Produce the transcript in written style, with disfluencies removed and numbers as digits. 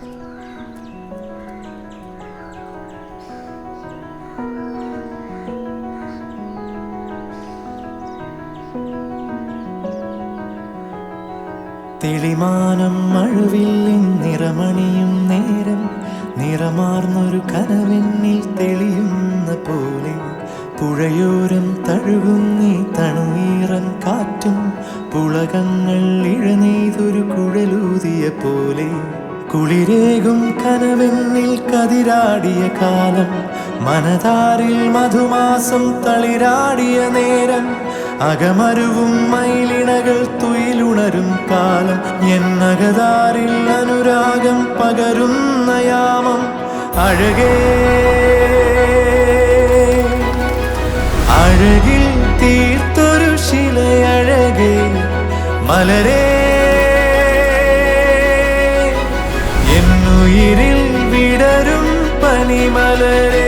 തെളിമാനം മഴവില്ലിൻ നിറമണിയും നേരം നിറമാർന്നൊരു കനവെന്നിൽ തെളിയുന്ന പോലെ പുഴയോരം തഴുകുന്നീ തണുനീറൻ കാറ്റും പുളകങ്ങൾ ഇഴനെയ്തൊരു കുഴലൂതിയ പോലെ കുളിരേകും കനവെന്നിൽ കതിരാടിയ കാലം മനതാരിൽ മധുമാസം തളിരാടിയ നേരം അകമരുവും മയിലിണകൾ തുയിലുണരും കാലം എന്നകതാരിൽ അനുരാഗം പകരുന്ന യാമം അഴകേ അഴകിൽ തീർത്തൊരു ശിലയഴകേ മലരേ എന്നുയിരിൽ വിടരും പനിമലരേ